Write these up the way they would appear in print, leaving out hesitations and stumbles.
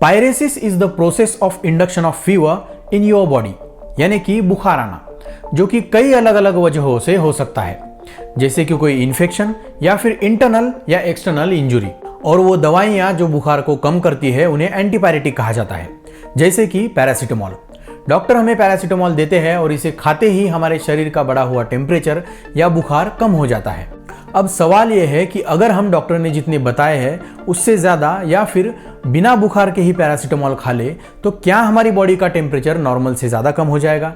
पायरेसिस is the process of induction of fever in your body, यानी कि बुखार आना, जो कि कई अलग अलग वजहों से हो सकता है, जैसे कि कोई इन्फेक्शन या फिर इंटरनल या एक्सटर्नल इंजुरी। और वो दवाइयाँ जो बुखार को कम करती है उन्हें एंटीपायरेटिक कहा जाता है, जैसे कि पैरासीटामोल। डॉक्टर हमें पैरासीटामोल देते हैं और इसे खाते ही हमारे शरीर का बढ़ा हुआ टेम्परेचर या बुखार कम हो जाता है। अब सवाल यह है कि अगर हम डॉक्टर ने जितने बताए हैं उससे ज़्यादा या फिर बिना बुखार के ही पैरासीटामोल खा ले तो क्या हमारी बॉडी का टेम्परेचर नॉर्मल से ज़्यादा कम हो जाएगा?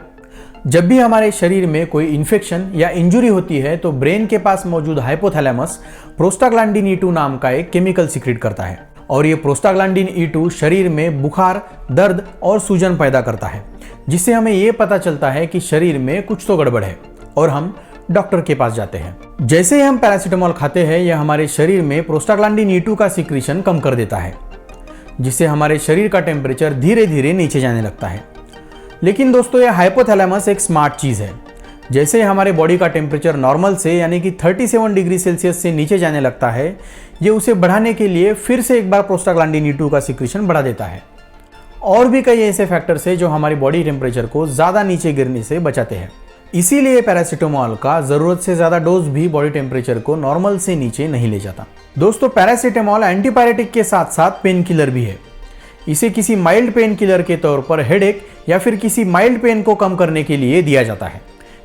जब भी हमारे शरीर में कोई इन्फेक्शन या इंजुरी होती है तो ब्रेन के पास मौजूद हाइपोथैलेमस प्रोस्टाग्लैंडिन E2 नाम का एक केमिकल सीक्रेट करता है, और ये प्रोस्टाग्लैंडिन E2 शरीर में बुखार, दर्द और सूजन पैदा करता है, जिससे हमें ये पता चलता है कि शरीर में कुछ तो गड़बड़ है और हम डॉक्टर के पास जाते हैं। जैसे ही हम पैरासीटामोल खाते हैं यह हमारे शरीर में प्रोस्टाग्लैंडिन E2 का सीक्रेशन कम कर देता है, जिससे हमारे शरीर का टेम्परेचर धीरे धीरे नीचे जाने लगता है। लेकिन दोस्तों, यह हाइपोथैलेमस एक स्मार्ट चीज़ है। जैसे हमारे बॉडी का टेम्परेचर नॉर्मल से यानी कि 37 डिग्री सेल्सियस से नीचे जाने लगता है, ये उसे बढ़ाने के लिए फिर से एक बार प्रोस्टाग्लैंडिन E2 का सीक्रेशन बढ़ा देता है। और भी कई ऐसे फैक्टर्स हैं जो हमारी बॉडी टेम्परेचर को ज़्यादा नीचे गिरने से बचाते हैं। इसीलिए पैरासीटामोल का ज़रूरत से ज़्यादा डोज भी बॉडी टेम्परेचर को नॉर्मल से नीचे नहीं ले जाता। दोस्तों, पैरासीटामोल एंटीपायरेटिक के साथ साथ पेन किलर भी है। इसे किसी माइल्ड पेन किलर के तौर पर हेडेक या फिर किसी माइल्ड पेन को कम करने के लिए दिया जाता है।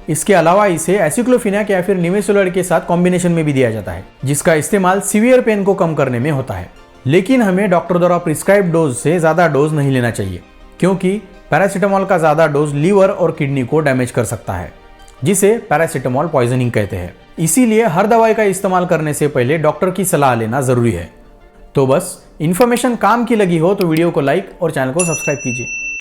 इसके अलावा इसे एसिक्लोफेनाक या फिर निमेसुलिन के साथ कॉम्बिनेशन में भी दिया जाता है, जिसका इस्तेमाल सीवियर पेन को कम करने में होता है। लेकिन हमें डॉक्टर द्वारा प्रिस्क्राइब डोज से ज़्यादा डोज नहीं लेना चाहिए, क्योंकि पैरासीटामोल का ज़्यादा डोज लीवर और किडनी को डैमेज कर सकता है, जिसे पैरासीटामोल पॉइजनिंग कहते हैं। इसीलिए हर दवाई का इस्तेमाल करने से पहले डॉक्टर की सलाह लेना ज़रूरी है। तो बस इन्फॉर्मेशन काम की लगी हो तो वीडियो को लाइक और चैनल को सब्सक्राइब कीजिए।